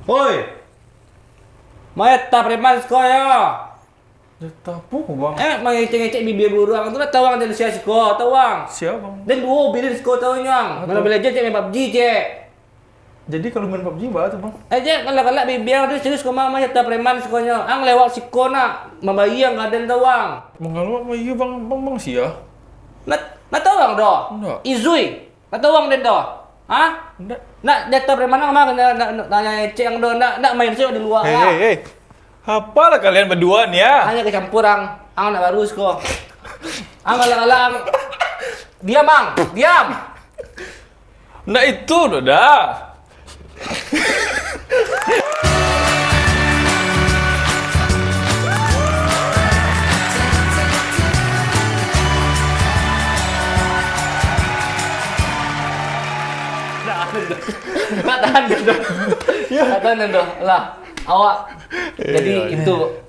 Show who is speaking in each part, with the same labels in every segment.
Speaker 1: Woi. Mayat ta preman sko ya.
Speaker 2: Tapu bang.
Speaker 1: Mengecek-ngecek bibir burung tu lah tawang dari sia sko, tawang.
Speaker 2: Siapa bang?
Speaker 1: Dan duo bilin sko tawang. Mana boleh cek main PUBG cek.
Speaker 2: Jadi kalau main PUBG bah tuh bang?
Speaker 1: Cek kalau bibir tu serius ko mayat ta preman sko nya. Ang lewat siko na membayang kaden tawang.
Speaker 2: Mengalu apa iya bang sia?
Speaker 1: Na tawang do.
Speaker 2: Ndak.
Speaker 1: Izui. Na tawang den do. Hah?
Speaker 2: Ndak.
Speaker 1: Nak data preman ang mah na cek ang do nak main sih di luar.
Speaker 2: Hei. Apalah kalian berdua nih ya?
Speaker 1: Hanya kecampur ang nak baru ko. Ang ala-ala diam ang, diam.
Speaker 2: Nah itu udah dah.
Speaker 1: Tahan dong. Tahan dong. Lah, awak. Jadi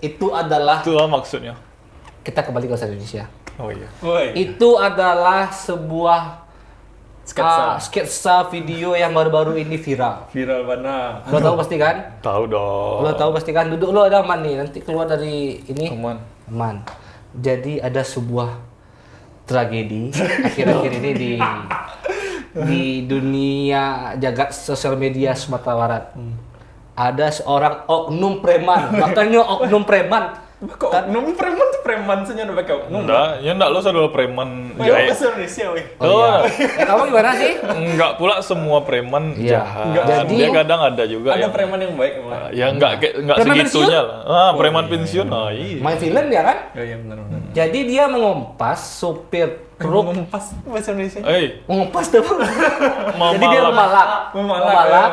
Speaker 1: itu adalah
Speaker 2: Itu apa maksudnya?
Speaker 1: kita kembali ke bahasa Indonesia.
Speaker 2: Oh iya.
Speaker 1: Itu adalah sebuah
Speaker 2: Sketsa.
Speaker 1: sketsa video yang baru-baru ini viral.
Speaker 2: Viral mana?
Speaker 1: Lo tahu pasti kan?
Speaker 2: Tahu dong.
Speaker 1: Lo tahu pasti kan? Duduk lo ada aman nih. Nanti keluar dari ini.
Speaker 2: Aman.
Speaker 1: Jadi ada sebuah tragedi akhir-akhir ini di dunia jagat sosial media Sumatera Barat. Ada seorang oknum preman, makanya oknum preman.
Speaker 2: Kok oknum preman tuh preman senyum pakai oknum? Enggak lo sadar preman
Speaker 3: Jahat. Bahasa Indonesia, weh.
Speaker 1: Oh, iya. Kamu gimana sih?
Speaker 2: Enggak pula semua preman
Speaker 1: Iya.
Speaker 2: jahat.
Speaker 1: Jadi-
Speaker 2: Dia kadang ada juga
Speaker 3: Ada
Speaker 2: yang
Speaker 3: preman yang baik emang.
Speaker 2: ya enggak
Speaker 1: Preman
Speaker 2: segitunya lah. Preman pensiun. Iya.
Speaker 1: Main film dia kan?
Speaker 3: Iya benar.
Speaker 1: Jadi dia mengompas supir truk,
Speaker 3: Mengempas bahasa Indonesia.
Speaker 1: mengompas tuh. Jadi dia
Speaker 2: Memalak.
Speaker 3: Memalak.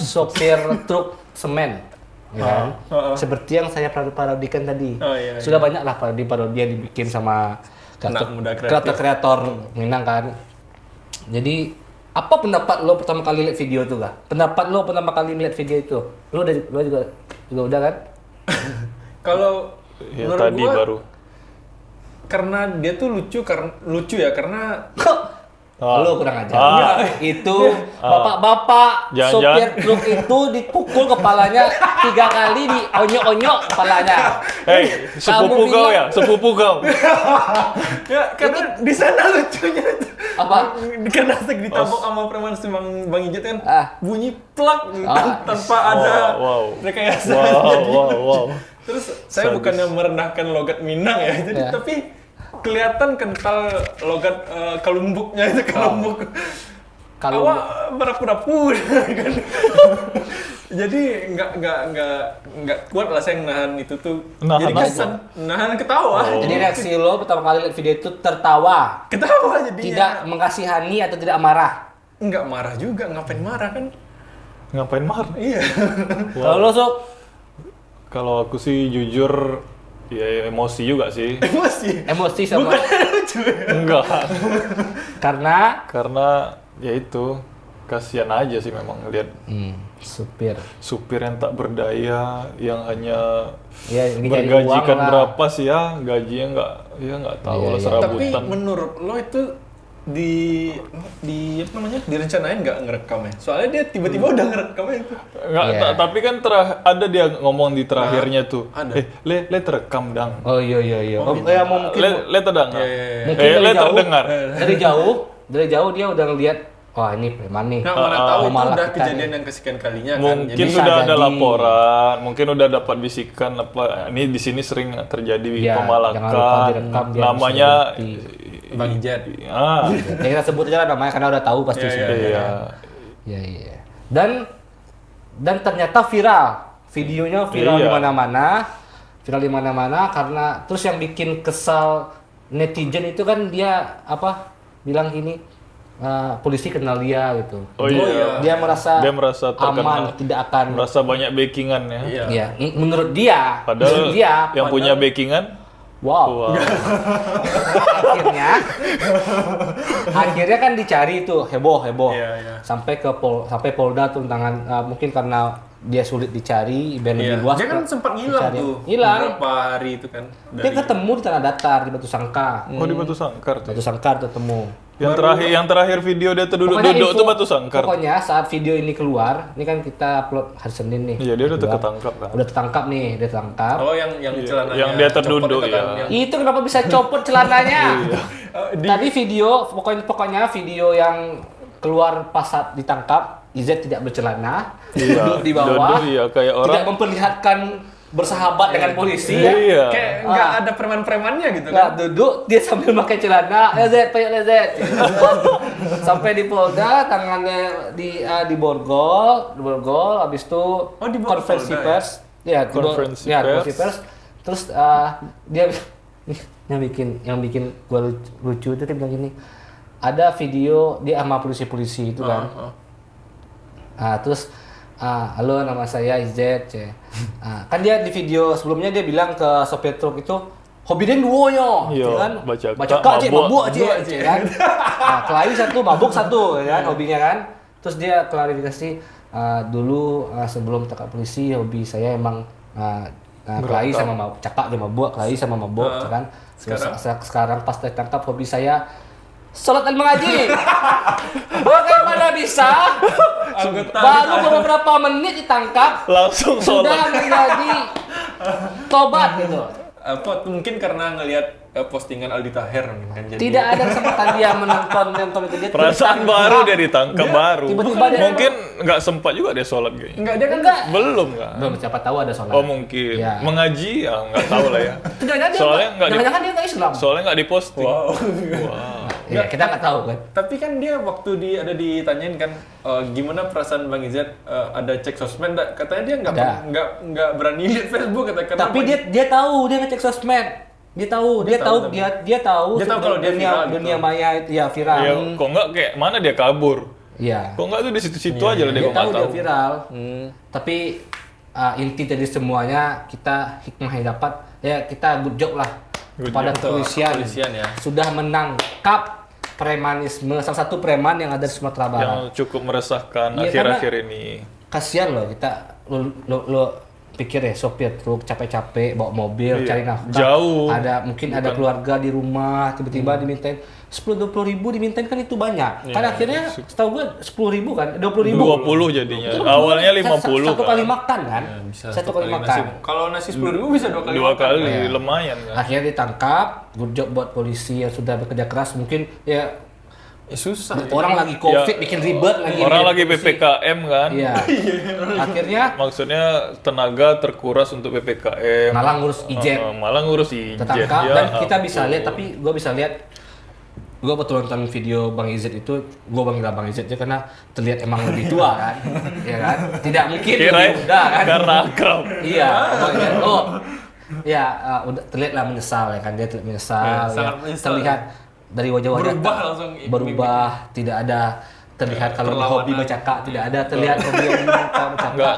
Speaker 1: Sopir truk semen. Ya kan? Seperti yang saya parodikan tadi.
Speaker 3: Oh, iya,
Speaker 1: Sudah banyak lah parodi yang dibikin sama
Speaker 3: Anak muda kreatif.
Speaker 1: kreator-kreator Minang kan. Jadi apa pendapat lo pertama kali lihat video itu kah? Pendapat lo pertama kali lihat video itu? Lo juga udah kan?
Speaker 3: Kalau
Speaker 2: Ya
Speaker 3: menurut
Speaker 2: tadi
Speaker 3: gua,
Speaker 2: baru.
Speaker 3: karena dia tuh lucu ya karena
Speaker 1: Lo kurang ajar. Itu bapak-bapak
Speaker 2: Jangan-jangan.
Speaker 1: sopir truk itu dipukul kepalanya 3 kali, dionyok-onyok kepalanya.
Speaker 2: Hei, sepupu
Speaker 1: Kamu
Speaker 2: kau
Speaker 1: bilang-
Speaker 2: ya, sepupu kau.
Speaker 3: ya karena di sana lucunya
Speaker 1: Apa?
Speaker 3: karena ditabok sama preman si Bang Ijat kan bunyi plak tanpa
Speaker 2: Oh,
Speaker 3: ada
Speaker 2: wow.
Speaker 3: rekayasa.
Speaker 2: Wow.
Speaker 3: Terus saya
Speaker 2: Sadis.
Speaker 3: bukannya merendahkan logat Minang ya, jadi
Speaker 1: Ya.
Speaker 3: tapi kelihatan kental logat kalumbuknya itu kalumbuk.
Speaker 1: Kalau
Speaker 3: Awak berapu-rapu kan. Jadi nggak kuat lah saya nahan itu tuh.
Speaker 2: Nahan
Speaker 3: Jadi
Speaker 2: apa?
Speaker 3: kesan nahan ketawa.
Speaker 1: jadi reaksi lo pertama kali lihat video itu tertawa,
Speaker 3: Ketawa jadinya.
Speaker 1: tidak mengasihani atau tidak marah.
Speaker 3: Nggak marah juga, ngapain marah kan?
Speaker 2: Ngapain marah?
Speaker 3: Iya.
Speaker 1: Kalau lo sok
Speaker 2: Kalau aku sih jujur ya emosi juga sih.
Speaker 1: emosi sama
Speaker 3: Lucu ya.
Speaker 2: Enggak.
Speaker 1: karena
Speaker 2: Ya itu kasihan aja sih memang lihat
Speaker 1: supir
Speaker 2: supir yang tak berdaya yang hanya
Speaker 1: ya lagi cari
Speaker 2: bergajikan
Speaker 1: uang lah.
Speaker 2: berapa sih ya gajinya nggak tahu
Speaker 1: Iya,
Speaker 2: lah
Speaker 1: iya.
Speaker 3: Tapi
Speaker 2: serabutan.
Speaker 3: menurut lo itu di apa namanya direncanain nggak ngerekam ya? Soalnya dia tiba-tiba udah ngerekam itu.
Speaker 2: Nggak,
Speaker 1: Iya.
Speaker 2: tapi kan ada dia ngomong di terakhirnya tuh.
Speaker 3: ada.
Speaker 2: Le terekam dang.
Speaker 1: Oh iya. Oh, ya mungkin
Speaker 2: Le terdengar.
Speaker 3: Iya.
Speaker 1: Mungkin dari
Speaker 2: Le
Speaker 1: jauh.
Speaker 2: terdengar.
Speaker 1: dari jauh dia udah ngeliat, wah ini preman nih.
Speaker 3: Nah, mana tahu itu
Speaker 1: Memalak
Speaker 3: udah
Speaker 1: kita
Speaker 3: kejadian
Speaker 1: nih.
Speaker 3: yang kesekian kalinya kan.
Speaker 2: Mungkin
Speaker 3: Jadi
Speaker 1: bisa
Speaker 2: udah ada
Speaker 1: jadi.
Speaker 2: laporan, mungkin udah dapat bisikan apa ini di sini sering terjadi
Speaker 1: Ya, jangan lupa
Speaker 2: pemalakan.
Speaker 1: direkam biar
Speaker 2: Namanya
Speaker 1: bisa bukti.
Speaker 3: Bang Ijat.
Speaker 1: Ya kita sebut aja lah namanya karena udah tahu pasti
Speaker 3: Iya,
Speaker 1: sih.
Speaker 3: iya.
Speaker 2: Iya.
Speaker 1: Iya. Dan ternyata viral. Videonya viral
Speaker 2: Iya.
Speaker 1: Viral di mana-mana karena terus yang bikin kesal netizen itu kan dia bilang gini, polisi kenal dia gitu.
Speaker 2: Oh iya.
Speaker 1: Dia merasa
Speaker 2: terkenal.
Speaker 1: aman, tidak akan.
Speaker 2: Merasa banyak backingan ya.
Speaker 3: Iya.
Speaker 1: Iya, menurut dia.
Speaker 2: Padahal
Speaker 1: menurut dia,
Speaker 2: yang punya backingan
Speaker 1: wow. akhirnya kan dicari tuh heboh.
Speaker 3: Iya.
Speaker 1: Sampai Polda tuh tangan mungkin karena dia sulit dicari biar lebih
Speaker 3: Iya.
Speaker 1: luas.
Speaker 3: Dia kan sempat ngilang
Speaker 1: dicari.
Speaker 3: tuh.
Speaker 1: Hilang.
Speaker 3: Beberapa hari itu kan.
Speaker 1: Dia ketemu di Tanah Datar di Batu Sangkar.
Speaker 2: Oh di Batu Sangkar tuh.
Speaker 1: Batu Sangkar ketemu.
Speaker 2: Yang terakhir video dia duduk tuh batu sangkar.
Speaker 1: Pokoknya saat video ini keluar, ini kan kita upload hari Senin nih.
Speaker 2: Iya, dia udah ketangkap kan.
Speaker 1: Udah tertangkap nih, dia tertangkap.
Speaker 3: Oh, yang celananya.
Speaker 2: Yang dia
Speaker 3: copot
Speaker 2: terduduk,
Speaker 3: itu kan,
Speaker 2: ya.
Speaker 3: yang-
Speaker 1: Itu kenapa bisa copot celananya?
Speaker 3: di-
Speaker 1: Tadi video, pokoknya video yang keluar pas saat ditangkap, IZ tidak bercelana, duduk di bawah,
Speaker 2: Duduk, iya, kayak orang.
Speaker 1: tidak memperlihatkan bersahabat dengan polisi ya.
Speaker 2: Iya.
Speaker 3: Kayak nggak ada preman-premannya gitu
Speaker 1: Nggak
Speaker 3: kan.
Speaker 1: duduk, dia sambil pakai celana, lezet, payah lezet. Sampai di Polda, tangannya di borgol, habis itu
Speaker 3: Oh, dibawa ke
Speaker 1: konferensi
Speaker 3: Polda,
Speaker 1: pers. Ya,
Speaker 2: Konferensi
Speaker 1: konferensi
Speaker 2: pers.
Speaker 1: pers. Terus dia yang bikin gua lucu itu dia bilang gini, ada video dia sama polisi-polisi itu kan. Terus halo, nama saya IZ. Kan dia di video sebelumnya dia bilang ke sopir truk itu hobi dia duonya,
Speaker 2: Iya,
Speaker 1: gitu kan?
Speaker 2: baca
Speaker 1: Cek, mabuk
Speaker 3: mabuk,
Speaker 1: aja, kan? Kelahi satu, mabuk satu, ya kan? Hobinya kan? Terus dia klarifikasi dulu sebelum tangkap polisi hobi saya emang kelahi sama mabuk, cakap dia mabuk, kelahi sama mabuk, kan? Sekarang pas ditangkap hobi saya sholat dan mengaji. Bagaimana bisa? Baru beberapa menit ditangkap,
Speaker 2: Langsung
Speaker 1: sudah
Speaker 2: sholat.
Speaker 1: menjadi tobat gitu.
Speaker 3: Apa mungkin karena ngelihat postingan Aldi Taher mungkin kan, jadi
Speaker 1: Tidak ada kesempatan dia menonton itu, dia
Speaker 2: Perasaan baru dia ditangkap baru.
Speaker 1: tiba-tiba dia-
Speaker 2: Mungkin nggak sempat juga dia sholat kayaknya.
Speaker 3: enggak dia kan
Speaker 1: enggak.
Speaker 2: Belum kan?
Speaker 1: Belum, siapa tahu ada sholat.
Speaker 2: Oh mungkin.
Speaker 1: Iya.
Speaker 2: Mengaji ya nggak tahu lah ya.
Speaker 1: Jangan-jangan dia
Speaker 2: Soalnya nggak di-
Speaker 1: jangan-jangan dia nggak Islam.
Speaker 2: Soalnya nggak diposting.
Speaker 3: wow.
Speaker 1: Iya, kita nggak tahu kan.
Speaker 3: Tapi kan dia waktu ada ditanyain kan gimana perasaan Bang Izet ada cek sosmed nggak? Katanya dia
Speaker 1: Ada.
Speaker 3: nggak berani lihat Facebook kata karena
Speaker 1: Tapi dia tahu dia ngecek sosmed. Dia tahu
Speaker 3: tapi-
Speaker 1: dia tahu
Speaker 3: Dia tahu kalau dia viral gitu.
Speaker 1: dunia maya itu ya viral.
Speaker 2: Ya, kok nggak kayak mana dia kabur?
Speaker 1: Iya.
Speaker 2: Kok nggak tuh di situ-situ aja lah dia
Speaker 1: Dia
Speaker 2: kok nggak
Speaker 1: tahu dia
Speaker 2: tahu.
Speaker 1: viral. Tapi inti dari semuanya kita hikmah yang dapat ya kita good job lah
Speaker 2: Good
Speaker 1: kepada
Speaker 2: job.
Speaker 3: kepolisian ya.
Speaker 1: sudah menangkap premanisme, salah satu preman yang ada di Sumatera Barat.
Speaker 2: Yang cukup meresahkan
Speaker 1: Iya,
Speaker 2: akhir-akhir ini.
Speaker 1: Kasihan loh kita lo pikir ya sopir truk capek-capek bawa mobil
Speaker 2: Iya.
Speaker 1: cari nafkah,
Speaker 2: Jauh.
Speaker 1: ada mungkin ada keluarga di rumah tiba-tiba dimintain 10-20 ribu, dimintain kan itu banyak kan akhirnya setahu gua 10 ribu kan 20 ribu
Speaker 2: 20 jadinya.
Speaker 1: Itu kan
Speaker 2: Awalnya
Speaker 1: satu
Speaker 2: 50
Speaker 1: satu kali
Speaker 2: kan.
Speaker 1: makan kan satu kali makan
Speaker 3: nasi. Kalau nasi 10.000 bisa 2 kali.
Speaker 2: Dua
Speaker 3: makan.
Speaker 2: kali
Speaker 1: Iya.
Speaker 2: lumayan kan.
Speaker 1: akhirnya ditangkap. Good job buat polisi yang sudah bekerja keras, mungkin ya
Speaker 3: Susah.
Speaker 1: orang lagi covid bikin ribet lagi
Speaker 2: Orang lagi
Speaker 1: polisi.
Speaker 2: PPKM kan.
Speaker 1: Iya. Akhirnya
Speaker 2: Maksudnya tenaga terkuras untuk PPKM.
Speaker 1: malah ngurus ijen
Speaker 2: Malah ngurus ijen.
Speaker 1: tertangkap
Speaker 2: Ya
Speaker 1: dan kita bisa
Speaker 2: ampun.
Speaker 1: lihat, tapi gue bisa lihat, gue betul nonton video Bang Izet itu, gue panggil Bang Izet aja karena terlihat emang lebih tua kan, ya kan, tidak mungkin
Speaker 2: Kirain
Speaker 1: lebih muda kan,
Speaker 2: karena akrab.
Speaker 1: iya, Bang Izet, ya udah terlihat lah menyesal ya kan, dia terlihat menyesal,
Speaker 3: Ya,
Speaker 1: ya.
Speaker 3: sangat menyesal.
Speaker 1: Terlihat dari wajah-wajah
Speaker 3: Berubah langsung
Speaker 1: berubah, tidak ada terlihat kalau
Speaker 3: Perlawanan.
Speaker 1: hobi bercakap, tidak ada terlihat hobi yang bercakap.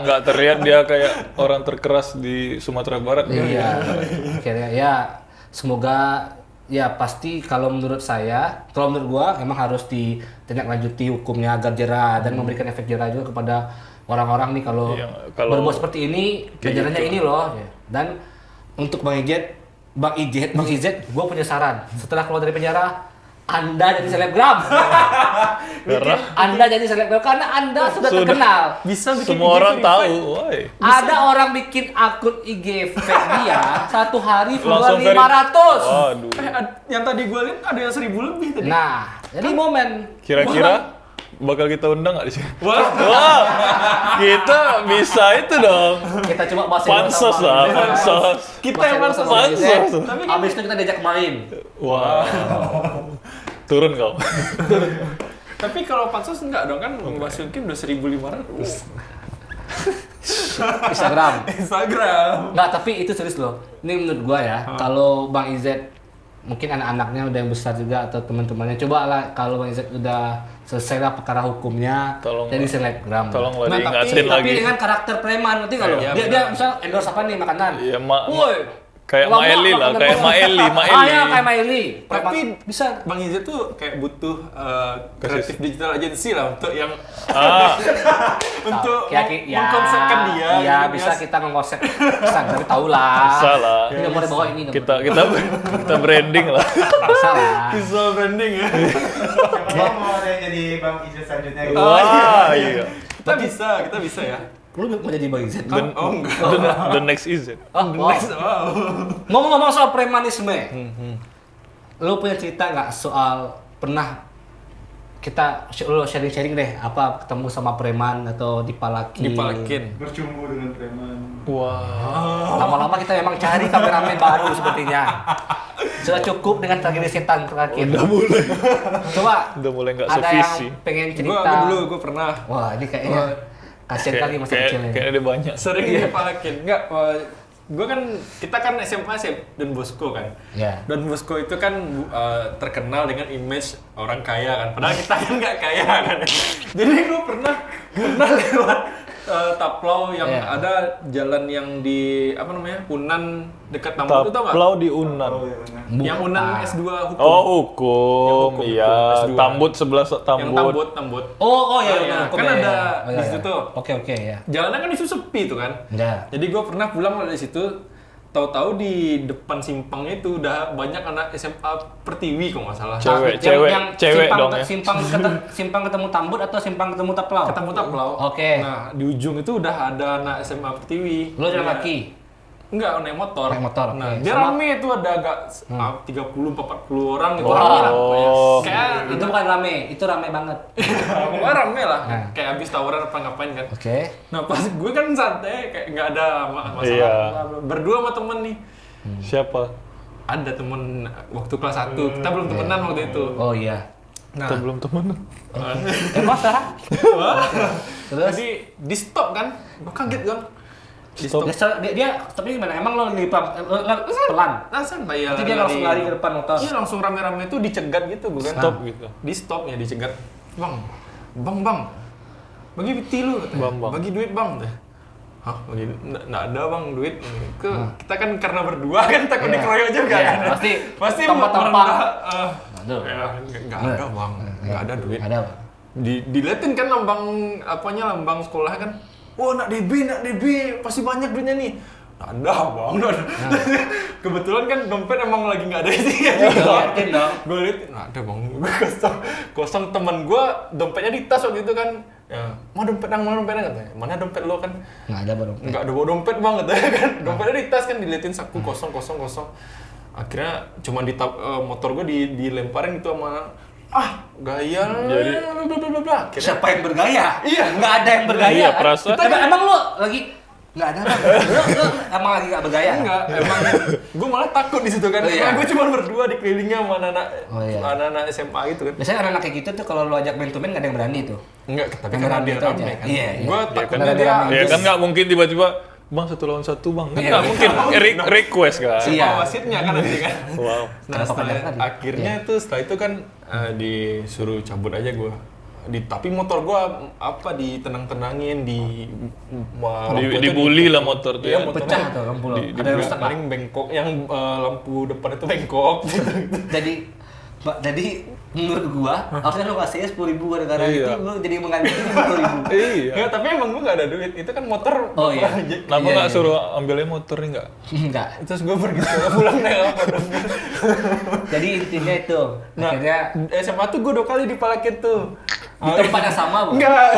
Speaker 2: Nggak terlihat dia kayak orang terkeras di Sumatera Barat.
Speaker 1: Iya, akhirnya ya semoga ya pasti kalau menurut gua emang harus ditindaklanjuti hukumnya agar jerah dan memberikan efek jerah juga kepada orang-orang nih kalau
Speaker 2: Iya, kalau
Speaker 1: berbuat seperti ini, ganjarannya ini loh. Ya. Dan untuk Bang Izet, gua punya saran. Setelah keluar dari penjara, Anda jadi selebgram.
Speaker 2: Karena
Speaker 1: Anda jadi selebgram karena Anda sudah terkenal.
Speaker 3: Bisa bikin
Speaker 2: semua
Speaker 3: IG
Speaker 2: orang
Speaker 3: verified.
Speaker 2: tahu. Woi.
Speaker 1: Ada orang bikin akun IG fake dia satu hari
Speaker 2: Langsung
Speaker 1: follower 500.
Speaker 2: Waduh.
Speaker 3: Yang tadi gue lihat ada yang 1.000 lebih tadi.
Speaker 1: Nah, jadi momen
Speaker 2: Kira-kira bakal kita undang nggak di sini?
Speaker 3: Wah.
Speaker 2: Wah, kita bisa itu dong.
Speaker 1: kita coba bahas
Speaker 2: Pansos lah, pansos.
Speaker 3: Kita yang pansos.
Speaker 2: Pansos.
Speaker 3: Tapi
Speaker 1: Habis itu kita diajak main.
Speaker 2: Wah. Turun kau.
Speaker 3: Tapi kalau pansos enggak dong kan Mbak Sulkim udah 1.500.
Speaker 1: Instagram.
Speaker 3: Instagram.
Speaker 1: Enggak, tapi itu serius loh. Ini menurut gua ya, kalau Bang Izet mungkin anak-anaknya udah yang besar juga atau teman-temannya, coba lah kalau Bang Izet udah selesai lah perkara hukumnya,
Speaker 2: Tolong
Speaker 1: jadi
Speaker 2: lah.
Speaker 1: selebgram.
Speaker 2: Tolong lah
Speaker 3: Nah,
Speaker 2: diingatin
Speaker 1: Tapi
Speaker 2: lagi.
Speaker 1: dengan karakter preman, nanti kalau
Speaker 3: Iya,
Speaker 1: dia
Speaker 3: benar.
Speaker 1: misal endorse apa nih makanan.
Speaker 2: Iya,
Speaker 1: Woi,
Speaker 2: kayak
Speaker 1: lama
Speaker 2: Maeli lah,
Speaker 1: makanan
Speaker 2: kayak
Speaker 1: gua.
Speaker 2: Maeli,
Speaker 1: Ah
Speaker 2: Maeli.
Speaker 1: ya, kayak Maeli.
Speaker 3: Tapi
Speaker 1: bisa.
Speaker 3: Bang Izet tuh kayak butuh kreatif digital agency lah untuk yang
Speaker 2: Ah,
Speaker 3: untuk
Speaker 1: ya,
Speaker 3: mengkonsepkan dia.
Speaker 1: Iya,
Speaker 3: gitu,
Speaker 1: bisa
Speaker 3: Mas.
Speaker 1: kita ngekonsep pesan, tapi tahu lah.
Speaker 2: Bisa lah.
Speaker 1: Ini nomor bawah ini.
Speaker 2: Kita branding lah.
Speaker 1: Bisa lah.
Speaker 3: Visual branding ya.
Speaker 4: Siapa tahu mau ada yang jadi Bang Ijo selanjutnya gitu.
Speaker 2: Wah, iya.
Speaker 3: Kita bisa ya.
Speaker 1: Lu mau jadi Bang Izet?
Speaker 3: Oh enggak.
Speaker 2: The next is it.
Speaker 1: Oh, wow. Ngomong-ngomong soal premanisme, lu punya cerita nggak soal pernah lu sharing-sharing deh apa ketemu sama preman atau dipalakin?
Speaker 4: Bercumbu dengan preman.
Speaker 2: Wah.
Speaker 1: Lama-lama kita memang cari kameramen baru sepertinya. Sudah cukup dengan tragedi setan terakhir.
Speaker 2: Udah mulai.
Speaker 1: Coba
Speaker 2: Udah mulai nggak
Speaker 1: ada
Speaker 2: sevisi.
Speaker 1: yang pengen cerita.
Speaker 3: Gue pernah
Speaker 1: Wah, ini kayaknya kasihan kali masa kecilnya.
Speaker 2: Kayaknya ada banyak.
Speaker 3: sering dipalakin. Enggak, kita kan SMA Don Bosco kan.
Speaker 1: Ya.
Speaker 3: Don Bosco itu kan terkenal dengan image orang kaya kan. Padahal kita kan nggak kaya kan. Jadi gue pernah lewat Taplau yang
Speaker 1: Iya.
Speaker 3: ada jalan yang di apa namanya Unan dekat Tambun itu tau nggak?
Speaker 2: Taplau di Unan.
Speaker 3: Yang Unan S2 hukum.
Speaker 2: Oh, hukum.
Speaker 3: Yang hukum,
Speaker 2: Iya,
Speaker 3: S2.
Speaker 2: Tambut sebelah
Speaker 3: Yang Tambut.
Speaker 1: Oh
Speaker 3: iya,
Speaker 1: iya.
Speaker 3: kan ada di situ tuh.
Speaker 1: Oke ya.
Speaker 3: Jalannya kan itu sepi tuh kan.
Speaker 1: Ya.
Speaker 3: Jadi gue pernah pulang dari situ, tahu-tahu di depan simpang itu udah banyak anak SMA Pertiwi kalau nggak salah.
Speaker 2: Cewek dong ya.
Speaker 1: Simpang ketemu Tambut atau simpang ketemu Taplau?
Speaker 3: Ketemu Taplau.
Speaker 1: Oke.
Speaker 3: Nah di ujung itu udah ada anak SMA Pertiwi.
Speaker 1: Lu jalan kaki?
Speaker 3: Enggak, naik motor.
Speaker 1: Naik motor,
Speaker 3: Nah,
Speaker 1: oke.
Speaker 3: dia
Speaker 1: Sama-
Speaker 3: rame itu ada agak 30-40 orang gitu.
Speaker 1: Wow.
Speaker 3: Rame lah pokoknya. Kayak
Speaker 1: Itu bukan rame, itu rame banget.
Speaker 3: pokoknya rame lah.
Speaker 1: Nah.
Speaker 3: Kayak habis tawuran apa ngapain kan.
Speaker 1: Oke.
Speaker 3: Nah pas gue kan santai, kayak nggak ada masalah.
Speaker 2: Iya.
Speaker 3: Berdua sama temen nih.
Speaker 2: Siapa?
Speaker 3: Ada temen waktu kelas 1, kita belum temenan waktu itu.
Speaker 1: Oh iya.
Speaker 3: Nah,
Speaker 2: Kita belum temenan.
Speaker 1: Masa? Terus?
Speaker 3: jadi di stop kan, gue kaget kan. Di
Speaker 2: Stop.
Speaker 1: Dia tapi gimana? Emang lo pelan?
Speaker 3: Langsung bayar.
Speaker 1: Nanti dia langsung lari ke depan motor.
Speaker 3: Iya langsung rame-rame itu dicegat gitu bukan?
Speaker 2: Stop gitu.
Speaker 3: Di stop ya dicegat. Bang. Bagi piti lu. katanya.
Speaker 2: Bang.
Speaker 3: Bagi duit bang. Hah? Bagi nggak ada bang duit. Kita kan karena berdua kan takut
Speaker 1: Iya.
Speaker 3: dikeroyok juga
Speaker 1: Iya,
Speaker 3: kan.
Speaker 1: pasti
Speaker 3: merendah,
Speaker 1: tempat-tempat.
Speaker 3: ya, nggak ada bang. Nggak ada duit.
Speaker 1: Ada, Pak.
Speaker 3: Diliatin kan lambang sekolah kan. Wah, nak DB, pasti banyak duitnya nih. Nggak ada bang, nggak ada. Kebetulan kan dompet emang lagi nggak ada isinya juga.
Speaker 1: Liatin dong.
Speaker 3: Gue liat, nggak ada bang, gue kosong. Temen gue dompetnya di tas waktu itu kan. Ya, mana dompetnya katanya. Mana dompet lo kan?
Speaker 1: Nggak ada baru.
Speaker 3: Nggak ada bawa dompet bang katanya kan. Dompetnya di tas kan diliatin saku kosong. Akhirnya cuma motor gue dilemparin gitu sama gaya.
Speaker 2: Jadi
Speaker 3: bla.
Speaker 1: Siapa yang bergaya?
Speaker 3: Iya.
Speaker 1: Nggak ada yang bergaya.
Speaker 2: Iya,
Speaker 1: kan?
Speaker 2: perasaan.
Speaker 1: Emang lo lagi nggak ada bang? Lo emang lagi nggak bergaya?
Speaker 3: Enggak, emang gue malah takut di situ kan.
Speaker 1: Oh, iya.
Speaker 3: Karena gue cuma berdua dikelilingnya sama anak-anak
Speaker 1: Oh, iya.
Speaker 3: anak-anak SMA gitu kan.
Speaker 1: Biasanya anak-anak kayak gitu tuh kalau lo ajak main to main nggak ada yang berani tuh.
Speaker 3: Enggak, tapi
Speaker 1: Yang
Speaker 3: karena
Speaker 1: rame
Speaker 3: dia
Speaker 1: itu
Speaker 3: rame
Speaker 1: aja.
Speaker 3: kan.
Speaker 1: Iya.
Speaker 3: Gue
Speaker 2: Iya,
Speaker 3: takutnya
Speaker 1: kan
Speaker 3: dia
Speaker 1: rame-rame.
Speaker 2: Ya kan nggak mungkin tiba-tiba Bang 1 lawan 1 bang. Kan
Speaker 1: Iya.
Speaker 2: nggak mungkin request kan.
Speaker 1: Iya.
Speaker 3: sama wasitnya kan nanti kan.
Speaker 2: Wow.
Speaker 3: Nah,
Speaker 1: Kenapa panjang tadi?
Speaker 3: akhirnya
Speaker 1: Iya.
Speaker 3: tuh setelah itu kan disuruh cabut aja gue. Tapi motor gue ditenang-tenangin
Speaker 2: Dibully lah motor tuh
Speaker 3: Iya,
Speaker 2: ya.
Speaker 3: motornya
Speaker 1: Pecah tuh lampu lo. Ada yang rusak
Speaker 3: paling bengkok, yang lampu depan itu bengkok.
Speaker 1: Jadi menurut gua harusnya lo kasih 10.000 gara-gara
Speaker 2: Iya.
Speaker 1: itu lo jadi mengganti 50.000.
Speaker 2: Iya.
Speaker 3: Nggak, tapi emang gue nggak ada duit. Itu kan motor.
Speaker 1: Oh, iya.
Speaker 2: Kenapa
Speaker 1: Iya,
Speaker 2: nggak
Speaker 1: iya.
Speaker 2: suruh ambilnya motornya nggak?
Speaker 1: Enggak.
Speaker 3: Terus gue pergi pulang naik apa dong.
Speaker 1: Jadi intinya itu
Speaker 3: Nah,
Speaker 1: akhirnya
Speaker 3: SMA tuh gue 2 kali dipalakin tuh.
Speaker 1: di tempat yang sama bu.
Speaker 3: Enggak.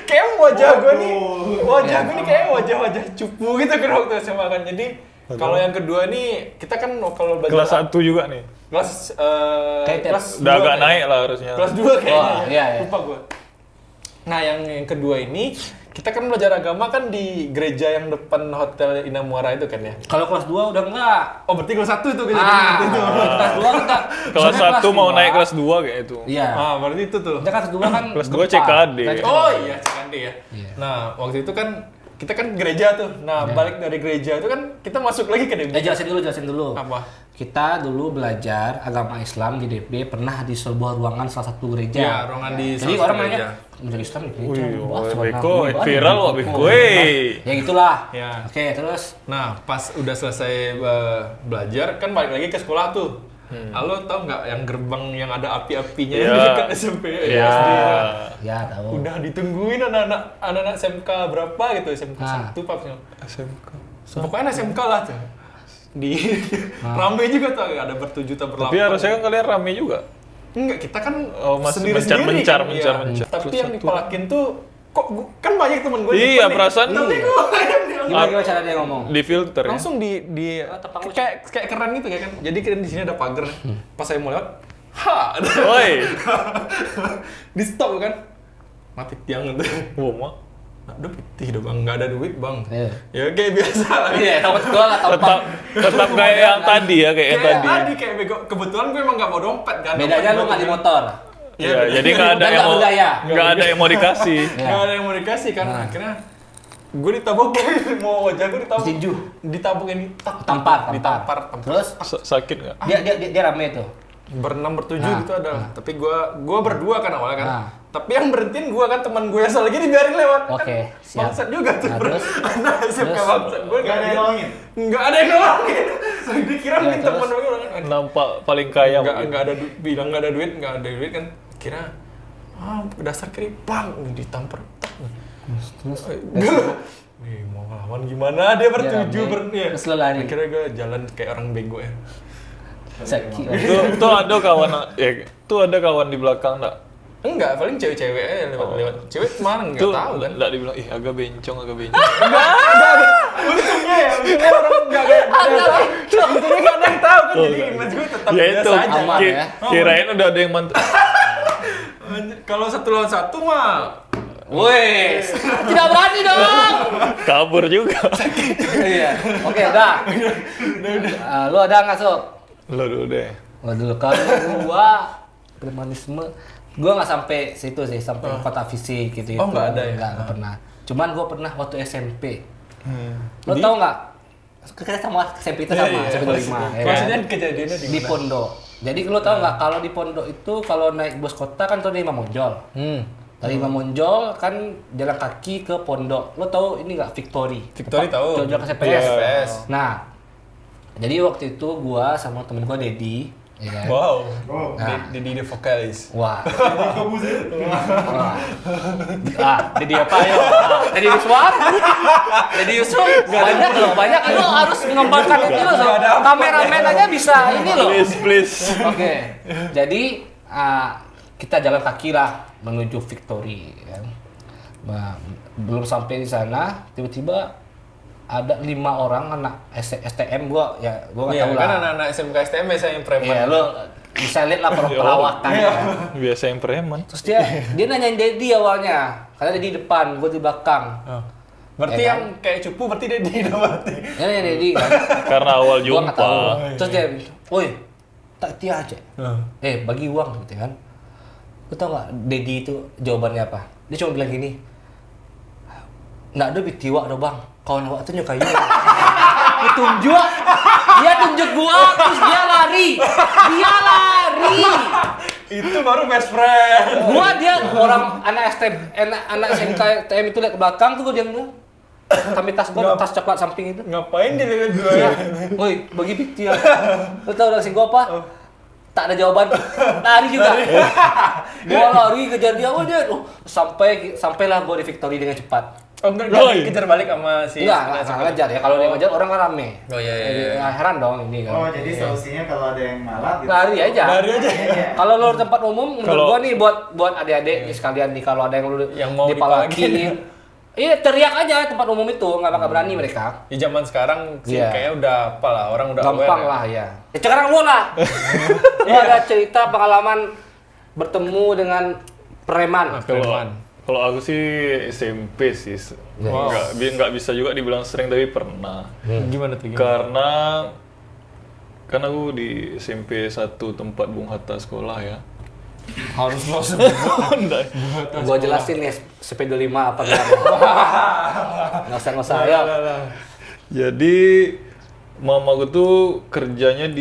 Speaker 3: Kayak wajah gue nih. Wajah
Speaker 1: Iya.
Speaker 3: gue nih kayak wajah cupu gitu kan waktu SMA kan. Jadi kalau yang kedua nih kita kan kalau belajar
Speaker 2: Kelas 1 juga nih.
Speaker 3: kelas
Speaker 1: Kayak
Speaker 3: kelas
Speaker 2: Udah
Speaker 3: 2
Speaker 2: agak
Speaker 3: kayaknya.
Speaker 2: naik lah harusnya.
Speaker 3: Kelas 2 kayaknya.
Speaker 1: Wah, iya, iya.
Speaker 3: Lupa gue. Nah, yang kedua ini kita kan belajar agama kan di gereja yang depan Hotel Inamuara itu kan ya.
Speaker 1: Kalau kelas 2 udah enggak.
Speaker 3: Oh, berarti kelas 1 itu kita itu.
Speaker 1: Kelas 2 kita.
Speaker 2: Kelas
Speaker 1: Sebenarnya
Speaker 2: 1 mau
Speaker 1: 2,
Speaker 2: naik kelas 2 kayak itu.
Speaker 1: Iya.
Speaker 3: Berarti itu tuh.
Speaker 1: Kita kelas 2 kan
Speaker 2: Kelas 2
Speaker 1: gempa.
Speaker 2: CKD.
Speaker 1: Kita
Speaker 3: Oh iya, Cikande ya.
Speaker 1: Iya.
Speaker 3: Nah, waktu itu kan kita kan gereja tuh. Nah, balik dari gereja itu kan kita masuk lagi ke DB.
Speaker 1: jelasin dulu.
Speaker 3: Apa?
Speaker 1: Kita dulu belajar agama Islam di DB pernah di sebuah ruangan salah satu gereja.
Speaker 3: Ya, ruangan di
Speaker 1: Jadi
Speaker 3: salah
Speaker 1: orang
Speaker 3: satu
Speaker 1: nanya,
Speaker 3: gereja.
Speaker 1: belajar Islam di
Speaker 2: Wih,
Speaker 1: gereja. Wah,
Speaker 2: wah,
Speaker 1: suara
Speaker 2: beko,
Speaker 1: banget,
Speaker 2: viral, wah,
Speaker 1: beko.
Speaker 2: beko,
Speaker 1: Ya gitulah.
Speaker 3: Ya.
Speaker 1: Oke, terus
Speaker 3: Nah, pas udah selesai belajar kan balik lagi ke sekolah tuh. Lo tau nggak yang gerbang yang ada api-apinya
Speaker 2: Iya.
Speaker 3: yang dekat SMP
Speaker 2: Iya.
Speaker 3: SD?
Speaker 1: Ya tahu.
Speaker 3: Udah ditungguin anak-anak SMK berapa gitu, SMK
Speaker 1: Ah.
Speaker 3: 1 Pak.
Speaker 2: SMK.
Speaker 3: Pokoknya SMK lah tuh. Di rame juga tuh, ada bertujuh atau berlapan.
Speaker 2: Tapi harusnya kan kalian rame juga.
Speaker 3: Enggak, kita kan
Speaker 2: Oh, masih
Speaker 3: sendiri-sendiri
Speaker 2: mencar,
Speaker 3: kan,
Speaker 2: mencar,
Speaker 3: iya.
Speaker 2: mencar.
Speaker 3: Tapi
Speaker 2: Terus
Speaker 3: yang
Speaker 2: satu.
Speaker 3: dipalakin tuh kok kan banyak temen gue.
Speaker 2: Iya, perasaan
Speaker 3: Tapi
Speaker 2: iya.
Speaker 3: gue
Speaker 1: Gimana cara dia ngomong?
Speaker 2: Di filter ya.
Speaker 3: langsung di
Speaker 1: tepang lu.
Speaker 3: kayak keren gitu kan. Jadi kan di sini ada pagar. Pas saya mau lewat,
Speaker 2: Woi.
Speaker 3: di stop kan. Mati tiang gitu.
Speaker 2: Wah, mak.
Speaker 3: Aduh, pitih dong bang, nggak ada duit bang.
Speaker 1: Iya.
Speaker 3: Ya kayak biasa lah.
Speaker 1: Iya, tahu gua lah tahu.
Speaker 2: Tetap kayak yang tadi ya, kayak yang
Speaker 3: Kayak
Speaker 2: tadi.
Speaker 3: tadi kayak bego. Kebetulan gue emang nggak mau dompet kan.
Speaker 1: Bedanya lu nggak di motor.
Speaker 2: Iya, jadi nggak ada
Speaker 1: Dan
Speaker 2: yang
Speaker 1: nggak
Speaker 2: mau
Speaker 1: berdaya.
Speaker 2: nggak ada yang mau dikasih.
Speaker 3: Nggak ada yang mau dikasih kan. Akhirnya gue ditabok mau wajah gue ditabok.
Speaker 1: Tinju.
Speaker 3: Ditabok ini
Speaker 1: Tampar.
Speaker 3: ditampar.
Speaker 1: Terus
Speaker 2: Sakit nggak?
Speaker 1: dia rame tuh.
Speaker 3: Berenam bertujuh
Speaker 1: Nah,
Speaker 3: gitu ada. Tapi gua berdua kan awalnya kan.
Speaker 1: Nah.
Speaker 3: Tapi yang berhentiin gua kan teman gue yang salah lagi dibiarin lewat.
Speaker 1: Oke,
Speaker 3: Kan
Speaker 1: siap.
Speaker 3: bangsat juga tuh.
Speaker 1: Nah, terus?
Speaker 3: Anak SMK
Speaker 1: Terus?
Speaker 3: bangsat. Gue
Speaker 4: Gak ada yang nolongin?
Speaker 3: Enggak ada yang nolongin. Dikira
Speaker 1: Ya,
Speaker 3: nih
Speaker 1: terus?
Speaker 3: teman gue kan.
Speaker 2: Nampak paling kaya.
Speaker 3: Enggak ada bilang enggak ada duit kan. Kira dasar kiri bang ditampar.
Speaker 1: Terus
Speaker 3: Nih mau ngelawan gimana dia bertujuh
Speaker 1: rame.
Speaker 3: ya.
Speaker 1: Terus lo lari.
Speaker 3: Akhirnya gue jalan kayak orang bego ya.
Speaker 1: Seki.
Speaker 2: Tuh ada kawan tuh ada kawan di belakang enggak?
Speaker 3: Enggak, paling cewek-cewek aja lewat-lewat. Cewek kemana enggak
Speaker 2: Tuh
Speaker 3: tahu kan.
Speaker 2: enggak dibilang ih agak bencong.
Speaker 3: Untungnya ya, untungnya orang nggak tahu. Untungnya nggak ada yang tahu kan, jadi image gue tetap
Speaker 2: Ya itu,
Speaker 3: biasa aja.
Speaker 1: Aman ya.
Speaker 2: kirain udah ada yang mantu.
Speaker 3: Anjir, kalau 1 lawan 1 mah,
Speaker 1: Wes, tidak berani dong.
Speaker 2: Kabur juga.
Speaker 1: Iya. Oke, udah. Lu ada nggak Sob?
Speaker 2: Lo dulu deh.
Speaker 1: Waduh, kalau gua premanisme, gua nggak sampai situ sih, sampai kota fisik gitu.
Speaker 3: Oh, nggak ada ya?
Speaker 1: Nggak pernah. Cuman gua pernah waktu SMP. Lo tau nggak? Kita sama SMP itu sama, SMP 25. ya kan?
Speaker 3: maksudnya kejadiannya
Speaker 1: Di pondok. Jadi lo tau nggak kalau di pondok itu kalau naik bus kota kan tuh dari Imam Monjol. Dari Imam Monjol kan jalan kaki ke pondok. Lo tau ini nggak Victory?
Speaker 3: Victory tahu.
Speaker 1: Jalan ke CPS.
Speaker 3: CPS.
Speaker 1: Nah, jadi waktu itu gua sama temen gua Dedi, ya kan?
Speaker 3: Wow,
Speaker 1: Nah.
Speaker 3: Dedi the vokalis.
Speaker 1: Wah. Dedi apa ya? Dedi Yusuf? Dedi Yusuf? Banyak loh, banyak. Lo harus mengembangkan itu loh. Sob. Kameramen aja bisa ini loh.
Speaker 2: Please.
Speaker 1: Oke, jadi kita jalan kaki lah menuju Victory. Kan. Nah, belum sampai di sana, tiba-tiba ada 5 orang anak STM gua nggak
Speaker 3: Iya,
Speaker 1: tahu
Speaker 3: kan
Speaker 1: lah.
Speaker 3: anak-anak SMK STM biasanya yang preman.
Speaker 1: Iya, lo bisa lihat lah perawakan.
Speaker 3: Iya.
Speaker 2: Biasa yang preman.
Speaker 1: Terus dia nanyain Dedi awalnya, karena Dedi di depan, gua di belakang.
Speaker 3: Oh. Berarti
Speaker 1: Ya
Speaker 3: yang kayak cupu berarti Dedi dong berarti.
Speaker 1: Dia nanya Dedi kan.
Speaker 2: Karena awal
Speaker 1: Gua nggak tahu.
Speaker 2: jumpa.
Speaker 1: Terus dia, woi, tak tia aja. Bagi uang gitu kan. Lu tau gak Dedi itu jawabannya apa? Dia cuma bilang gini, nggak ada bitiwa do bang, kawan awak tuh nyukai dia tunjuk gua, terus dia lari.
Speaker 3: Itu baru best friend.
Speaker 1: Dia orang anak SMK TM itu lihat ke belakang tuh gua diam dulu. Kami tas gua, tas coklat samping itu.
Speaker 3: Ngapain dia lihat gue?
Speaker 1: Woi, bagi bitiwa. Lu tau reaksi gua apa? Tak ada jawaban, lari juga. Gua lari kejar dia, sampailah gua di Victory dengan cepat.
Speaker 3: Oh enggak, dikejar balik sama si
Speaker 1: Enggak ngajar ya. Kalau dia ngajar orang kan rame.
Speaker 3: Oh iya.
Speaker 1: Jadi, heran dong ini kan.
Speaker 4: Oh, jadi solusinya kalau ada yang malah gitu.
Speaker 1: Lari aja.
Speaker 3: Lari aja.
Speaker 1: Kalau lo di tempat umum, menurut
Speaker 2: Kalau-
Speaker 1: gua nih buat adik-adik nih sekalian nih, kalau ada yang lu
Speaker 3: Yang mau
Speaker 1: dipalakin, iya teriak aja tempat umum itu, nggak bakal berani mereka.
Speaker 3: Di zaman sekarang sih
Speaker 1: Iya.
Speaker 3: kayaknya udah apa lah, orang udah
Speaker 1: Gampang
Speaker 3: aware.
Speaker 1: lah ya. Sekarang lu lah. Lu ada cerita pengalaman bertemu dengan preman.
Speaker 2: Kalau aku sih SMP sih.
Speaker 1: Wow.
Speaker 2: Nggak bisa juga dibilang sering tapi pernah.
Speaker 3: Gimana tuh?
Speaker 2: Karena kan aku di SMP 1 tempat Bung Hatta sekolah ya.
Speaker 3: Harus lo
Speaker 2: Nggak.
Speaker 1: Gua jelasin nih SP25 apa gitu. Nggak usah ya.
Speaker 2: Jadi mamaku tuh kerjanya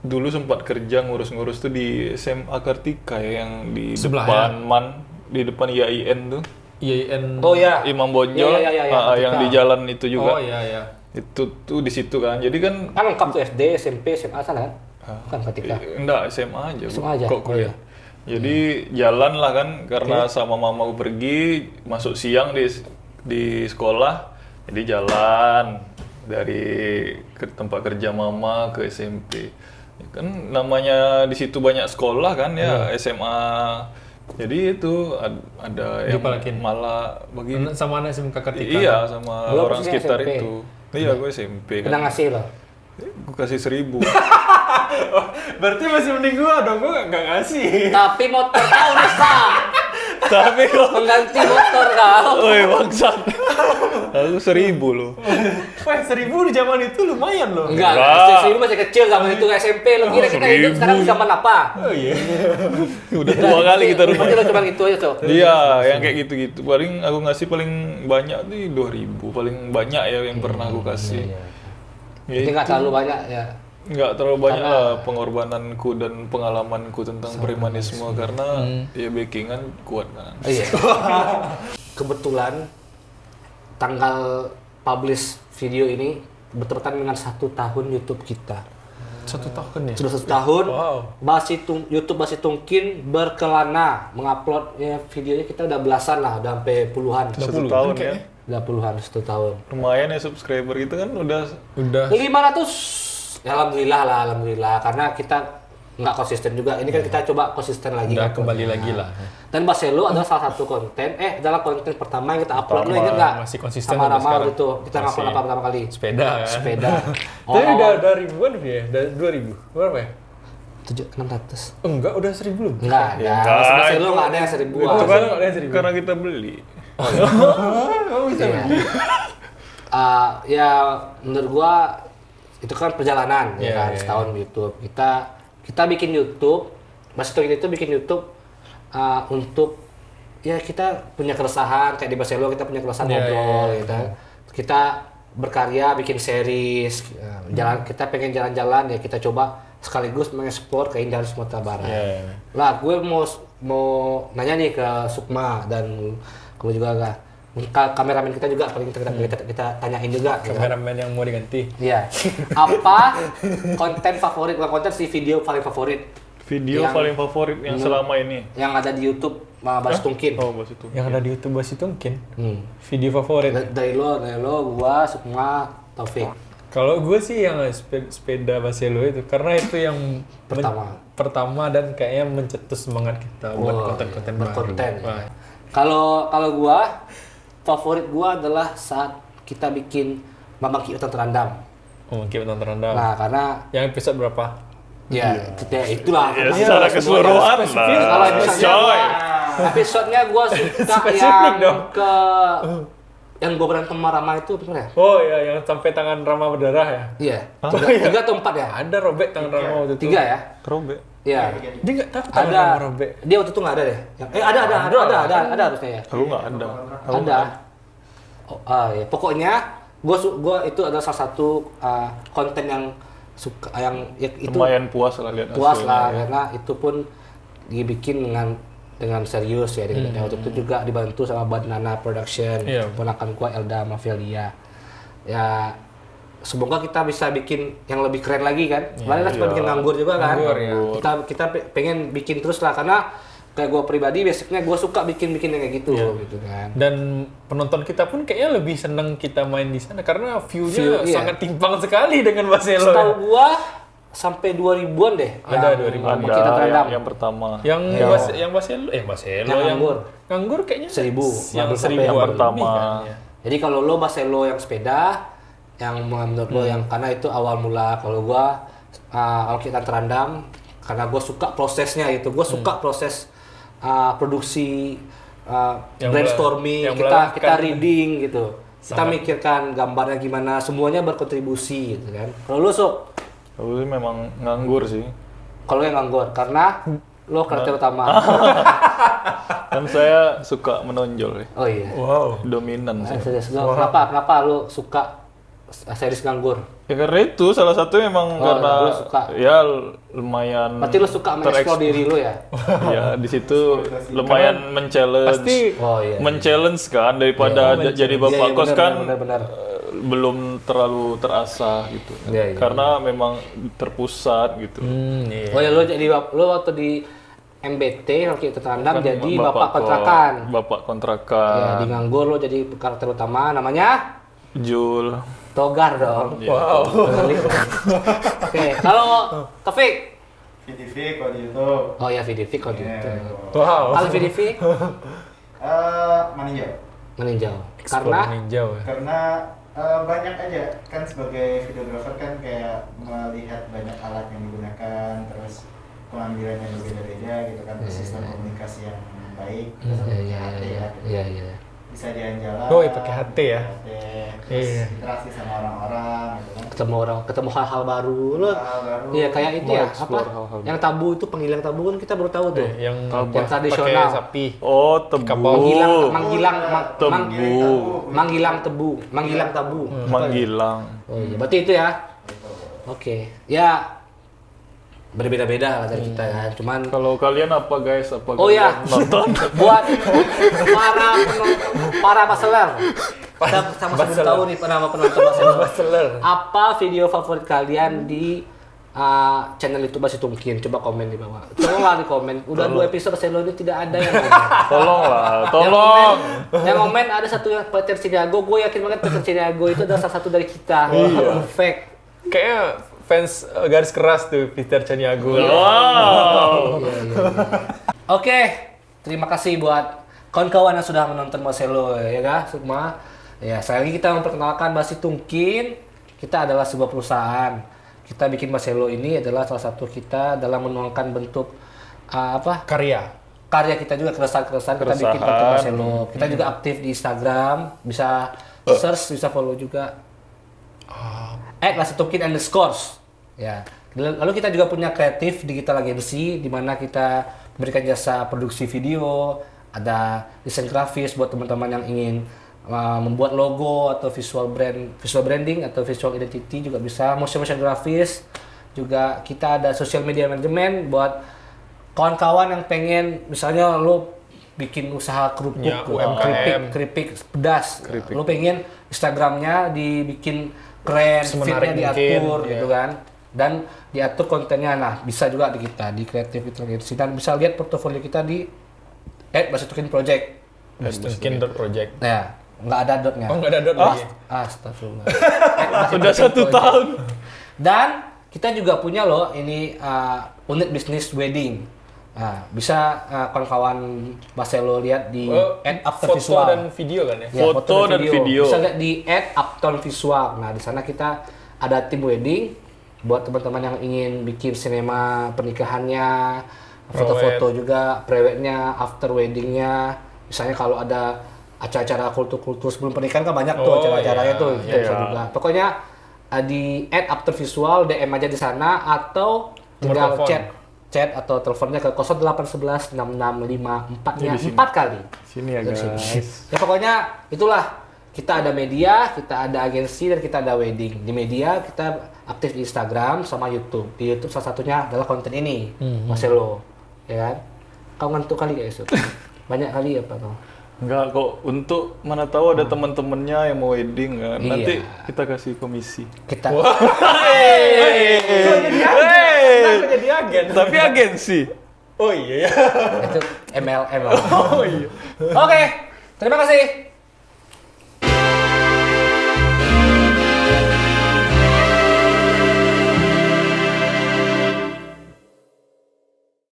Speaker 2: dulu sempat kerja ngurus-ngurus tuh di SMA Kartika ya, yang di
Speaker 3: Sebelah
Speaker 2: depan di depan IAIN tuh.
Speaker 3: IAIN.
Speaker 1: Oh ya.
Speaker 2: Imam Bonjol,
Speaker 1: Iya,
Speaker 2: yang di
Speaker 1: Kartika.
Speaker 2: jalan itu juga.
Speaker 3: Oh iya.
Speaker 2: Itu tuh di situ kan. Jadi kan
Speaker 1: Kan lengkap tuh SD, SMP, SMA sana kan? Bukan ketika.
Speaker 2: Enggak, SMA aja.
Speaker 1: SMA aja?
Speaker 2: Kok
Speaker 1: Oh,
Speaker 2: kuliah.
Speaker 1: iya.
Speaker 2: Jadi jalan lah kan, karena sama mama aku pergi, masuk siang di sekolah, jadi jalan dari ke tempat kerja mama ke SMP. Kan namanya di situ banyak sekolah kan ya, SMA. Jadi itu ada yang
Speaker 3: Dipalakin.
Speaker 2: malah bagi
Speaker 3: Sama anak SMK Kartika.
Speaker 2: iya sama
Speaker 1: Lo
Speaker 2: orang
Speaker 1: posisinya
Speaker 2: sekitar
Speaker 1: SMP?
Speaker 2: itu. Iya, gue SMP
Speaker 1: Pernah
Speaker 2: kan.
Speaker 1: ngasih lo?
Speaker 2: Gue kasih 1.000.
Speaker 3: Berarti masih mending gua dong, gua nggak ngasih.
Speaker 1: Tapi motor kau rusak.
Speaker 2: Tapi kok,
Speaker 1: Mengganti motor kau.
Speaker 2: woi bangsat. Aku 1.000 loh.
Speaker 3: Wah, 1.000 di zaman itu lumayan loh.
Speaker 1: Enggak, lu masih kecil zaman itu SMP. Lu kira kita hidup sekarang di zaman apa?
Speaker 3: Oh iya.
Speaker 2: Udah tua kali kita
Speaker 1: Berarti
Speaker 2: rupanya.
Speaker 1: lo cuma gitu aja tuh.
Speaker 2: Iya, yang kayak gitu-gitu. Paling aku ngasih paling banyak nih 2.000. Paling banyak ya yang pernah aku kasih.
Speaker 1: Jadi nggak terlalu banyak ya.
Speaker 2: Nggak terlalu banyak lah pengorbananku dan pengalamanku tentang premanisme karena ya backingan kuat kan.
Speaker 1: Iya. Kebetulan tanggal publish video ini bertepatan dengan 1 tahun YouTube kita.
Speaker 3: 1 tahun ya.
Speaker 1: Sudah 1 tahun.
Speaker 3: Wow.
Speaker 1: YouTube Basi Tungkin berkelana mengupload ya, videonya kita udah belasan lah, udah sampai puluhan.
Speaker 2: 1 tahun ya.
Speaker 1: Udah puluhan 1 tahun.
Speaker 2: Lumayan ya subscriber gitu kan udah
Speaker 1: 500. Ya, alhamdulillah karena kita nggak konsisten juga. Ini kan kita coba konsisten lagi.
Speaker 3: Udah
Speaker 1: kan,
Speaker 3: kembali
Speaker 1: kontennya.
Speaker 3: lagi lah.
Speaker 1: Dan Baselo adalah salah satu adalah konten pertama yang kita upload. Lo inget nggak?
Speaker 3: Masih konsisten
Speaker 1: sama
Speaker 3: sampai
Speaker 1: Ramal
Speaker 3: sekarang.
Speaker 1: gitu. Kita ngupload apa pertama kali?
Speaker 3: Sepeda kan.
Speaker 1: Sepeda.
Speaker 3: Tapi udah ribuan ya? Udah 2.000. Berapa ya?
Speaker 1: 600.
Speaker 3: Enggak, udah 1.000 belum?
Speaker 1: Enggak ada.
Speaker 2: enggak.
Speaker 1: Baselo nggak ada yang 1000-an.
Speaker 3: Itu kan ada yang 1.000.
Speaker 2: karena kita beli.
Speaker 3: Oh, bisa.
Speaker 1: Iya. Ya menurut gua itu kan perjalanan ya
Speaker 3: Iya,
Speaker 1: kan
Speaker 3: iya,
Speaker 1: setahun YouTube. Kita bikin YouTube, Basi Tungkin itu bikin YouTube untuk ya kita punya keresahan kayak di Baselo kita punya keresahan
Speaker 3: Iya,
Speaker 1: ngobrol
Speaker 3: iya,
Speaker 1: gitu. Kita berkarya bikin series, kita pengen jalan-jalan ya kita coba sekaligus mengeksplor keindahan Sumatera Barat.
Speaker 3: Iya.
Speaker 1: Lah gue mau nanya nih ke Sukma dan kamu juga gak kameramen kita juga paling kita tanyain juga gitu.
Speaker 3: Kameramen yang mau diganti.
Speaker 1: Iya. Apa konten favorit, bukan konten sih, video paling favorit
Speaker 2: Video
Speaker 1: Yang-
Speaker 2: paling favorit yang selama ini.
Speaker 1: yang ada di YouTube Basi Tungkin?
Speaker 2: Oh, bos itu.
Speaker 3: Yang ada di YouTube Basi Tungkin.
Speaker 1: Hmm.
Speaker 3: Video favorit.
Speaker 1: Dari lo, gua, Sukma, Taufik.
Speaker 3: Kalau gue sih yang sepeda Baselo itu karena itu yang pertama dan kayaknya mencetus semangat kita buat
Speaker 1: Wah,
Speaker 3: konten-konten
Speaker 1: iya,
Speaker 3: baru.
Speaker 1: berkonten.
Speaker 3: Wah.
Speaker 1: Kalau gua favorit gua adalah saat kita bikin Bambang Ki Utan Terandam.
Speaker 3: Oh, kita nonton rendang.
Speaker 1: Nah, karena
Speaker 3: Yang episode berapa?
Speaker 1: ya itulah.
Speaker 2: Ya,
Speaker 1: karena
Speaker 2: secara
Speaker 1: semuanya
Speaker 2: keseluruhan
Speaker 1: spesifik.
Speaker 2: lah.
Speaker 1: Kalau episode-nya
Speaker 2: Coy.
Speaker 1: episode-nya gua suka
Speaker 3: Spesifik dong.
Speaker 1: yang gua berantem sama Rama itu bener ya?
Speaker 3: Oh ya, yang sampai tangan Rama berdarah ya?
Speaker 1: Iya. 3 atau 4 ya?
Speaker 3: Ada robek tangan Rama waktu itu.
Speaker 1: 3 ya?
Speaker 2: Robek.
Speaker 1: Iya.
Speaker 3: Dia nggak tahu tangan
Speaker 1: Ada.
Speaker 3: Rama robek.
Speaker 1: Dia waktu itu nggak ada deh. Ada harusnya ya.
Speaker 2: Aku nggak ada.
Speaker 1: Ada. Ya. Pokoknya gua itu adalah salah satu konten yang suka yang ya, itu
Speaker 2: Lumayan puas lah lihat
Speaker 1: puas
Speaker 2: hasilnya,
Speaker 1: lah
Speaker 2: ya.
Speaker 1: karena itu pun dibikin dengan serius ya. Waktu itu juga dibantu sama Banana Production,
Speaker 3: Iya.
Speaker 1: ponakan gua Elda Mavelia. Ya semoga kita bisa bikin yang lebih keren lagi kan. Kemarin kan cuma bikin nganggur juga kan.
Speaker 3: Nganggur, ya.
Speaker 1: Kita pengen bikin terus lah karena kayak gue pribadi basicnya gue suka bikin yang kayak gitu gitu kan.
Speaker 3: Dan penonton kita pun kayaknya lebih seneng kita main di sana karena view-nya
Speaker 1: Iya.
Speaker 3: sangat timpang sekali dengan Baselo.
Speaker 1: Setahu gue sampai 2000-an deh.
Speaker 3: Ada
Speaker 1: yang
Speaker 3: 2000-an.
Speaker 1: Kita
Speaker 2: Ada
Speaker 1: terendam.
Speaker 2: yang pertama.
Speaker 3: Yang Baselo
Speaker 1: Yang
Speaker 3: yang
Speaker 1: nganggur.
Speaker 3: nganggur kayaknya
Speaker 1: 1000.
Speaker 3: yang
Speaker 1: Nganggur sampai
Speaker 3: 1000
Speaker 2: yang pertama.
Speaker 3: ya.
Speaker 1: Jadi kalau lo Baselo yang sepeda, yang menurut lo yang karena itu awal mula. Kalau gue kita terendam karena gue suka prosesnya itu. Gue suka proses produksi,
Speaker 3: Yang
Speaker 1: brainstorming,
Speaker 3: yang
Speaker 1: kita
Speaker 3: melelahkan.
Speaker 1: reading gitu. Kita mikirkan gambarnya gimana, semuanya berkontribusi gitu kan. Kalau lo Sok,
Speaker 2: Aku sih memang nganggur sih.
Speaker 1: kalau yang nganggur karena lo karakter utama.
Speaker 2: Kan saya suka menonjol ya.
Speaker 1: Oh iya.
Speaker 3: Wow.
Speaker 2: Dominan sih.
Speaker 1: Serius, lo kenapa lo suka series nganggur?
Speaker 2: Ya karena itu salah satu memang
Speaker 1: Oh,
Speaker 2: karena
Speaker 1: lu suka.
Speaker 2: ya lumayan
Speaker 1: Berarti lo suka mengeksplor diri lo ya?
Speaker 2: Ya di situ lumayan men-challenge.
Speaker 3: Pasti
Speaker 1: Oh iya.
Speaker 2: Men-challenge kan daripada jadi bapak
Speaker 1: Iya,
Speaker 2: kos kan
Speaker 1: benar.
Speaker 2: belum terlalu terasa gitu.
Speaker 1: Iya, iya.
Speaker 2: Karena memang terpusat gitu.
Speaker 3: Iya.
Speaker 1: Oh ya, lo waktu di MBT waktu itu tandang
Speaker 2: Kan
Speaker 1: jadi bapak kontrakan.
Speaker 2: Bapak
Speaker 1: Ya,
Speaker 2: kontrakan.
Speaker 1: di Nganggur lo jadi karakter utama namanya
Speaker 2: Jul.
Speaker 1: Togar dong.
Speaker 3: Wow.
Speaker 1: Oke, kalau Taufik.
Speaker 4: VTV kalau di YouTube.
Speaker 1: Oh ya, VDV kalau
Speaker 4: Iya,
Speaker 1: gitu.
Speaker 3: Wow.
Speaker 1: Kalau VDV
Speaker 4: Meninjau.
Speaker 1: meninjau.
Speaker 3: Explore
Speaker 1: Karena
Speaker 3: ninja ya.
Speaker 4: Karena banyak aja kan sebagai videographer kan kayak melihat banyak alat yang digunakan, terus pengambilan yang berbeda-beda gitu kan, terus sistem komunikasi yang baik, terus
Speaker 1: iya
Speaker 4: HT ya, gitu.
Speaker 1: iya iya.
Speaker 4: Bisa jalan-jalan.
Speaker 3: Oh, iya, pakai HT ya?
Speaker 4: Terus
Speaker 3: Iya.
Speaker 4: interaksi sama orang-orang gitu kan.
Speaker 1: Ketemu hal-hal baru lo.
Speaker 4: Hal baru.
Speaker 1: Iya, kayak itu
Speaker 2: Mau
Speaker 1: ya,
Speaker 2: explore
Speaker 1: apa?
Speaker 2: hal-hal
Speaker 1: Yang tabu itu penghilang tabu kan kita baru tahu tuh.
Speaker 3: Yang
Speaker 1: Yang tradisional.
Speaker 3: pakai sapi.
Speaker 2: Oh, tebu.
Speaker 3: Kapal.
Speaker 1: Manggilang tabu.
Speaker 2: Manggilang.
Speaker 1: Oh iya, berarti itu ya. Oke. Ya berbeda-beda lah dari kita ya. Cuman
Speaker 2: Kalau kalian apa guys? Apa
Speaker 1: oh ya,
Speaker 2: kalian nonton?
Speaker 1: buat para baseler. Kita sama-sama tahu nih penonton baseler. Apa video favorit kalian di channel YouTube Basi Tungkin? Coba komen di bawah. Tolonglah di komen. Udah 2 episode Baselo ini tidak ada yang komen.
Speaker 2: Tolonglah, tolong.
Speaker 1: Yang komen ada satu yang Peter Siniago. Gue yakin banget Peter Siniago itu adalah salah satu dari kita. Fake.
Speaker 3: Kayaknya fans garis keras tuh Peter Chaniago.
Speaker 2: Wow.
Speaker 1: Oke, terima kasih buat kawan-kawan yang sudah menonton Baselo ya kan semua. Ya, sekali lagi kita memperkenalkan Basi Tungkin. Kita adalah sebuah perusahaan. Kita bikin Baselo ini adalah salah satu kita dalam menuangkan bentuk
Speaker 3: Karya.
Speaker 1: karya kita juga keresahan-keresahan kita bikin konten Baselo. Kita juga aktif di Instagram, bisa search, bisa follow juga. @basitungkin_. Ya. Lalu kita juga punya kreatif digital agency di mana kita memberikan jasa produksi video, ada desain grafis buat teman-teman yang ingin membuat logo atau visual branding atau visual identity juga bisa, motion grafis. Juga kita ada social media management buat kawan-kawan yang pengen misalnya lo bikin usaha kerupuk,
Speaker 3: Ya, UMKM.
Speaker 1: keripik pedas. Lo pengen Instagramnya dibikin keren,
Speaker 3: Semenarik
Speaker 1: fitnya diatur
Speaker 3: mungkin,
Speaker 1: gitu
Speaker 3: ya.
Speaker 1: kan, dan diatur kontennya. Nah bisa juga di kita di Creative Agency dan bisa lihat portofolio kita di @basitungkin_project.
Speaker 3: Basitungkin.project.
Speaker 1: Nah nggak ada dotnya.
Speaker 3: Oh, nggak ada dot lagi.
Speaker 1: Astagfirullah.
Speaker 2: Sudah 1 tahun.
Speaker 1: Dan kita juga punya loh ini unit bisnis wedding. Nah, bisa kawan-kawan Baselo lihat di @aftervisual.
Speaker 3: Foto dan video kan ya?
Speaker 1: Ya,
Speaker 2: Foto dan video.
Speaker 1: Bisa lihat di @uptownvisual. Nah, di sana kita ada tim wedding buat teman-teman yang ingin bikin sinema pernikahannya, foto-foto juga, prewednya, after weddingnya. Misalnya kalau ada acara-acara kultur-kultur sebelum pernikahan kan banyak tuh
Speaker 3: Oh,
Speaker 1: acara-acaranya
Speaker 3: iya,
Speaker 1: tuh. Kita bisa
Speaker 2: iya.
Speaker 1: juga. Pokoknya di @uptownvisual DM aja di sana atau tinggal
Speaker 3: Nomor
Speaker 1: chat atau teleponnya ke 0811 6654-nya
Speaker 2: Di sini.
Speaker 1: 4 kali.
Speaker 2: Sini ya
Speaker 1: Dari sini.
Speaker 2: guys.
Speaker 1: Ya pokoknya itulah, kita ada media, kita ada agensi, dan kita ada wedding. Di media kita aktif di Instagram sama YouTube. Di YouTube salah satunya adalah konten ini, Baselo, ya kan? Kau ngantuk kali guys? Banyak kali apa kau?
Speaker 2: Enggak kok, untuk mana tahu ada teman-temannya yang mau wedding kan.
Speaker 1: Iya.
Speaker 2: Nanti kita kasih komisi.
Speaker 1: Kita
Speaker 3: Jadi agen.
Speaker 2: Tapi agensi.
Speaker 3: Oh iya ya.
Speaker 1: itu MLM. Oh iya. Oke, terima kasih.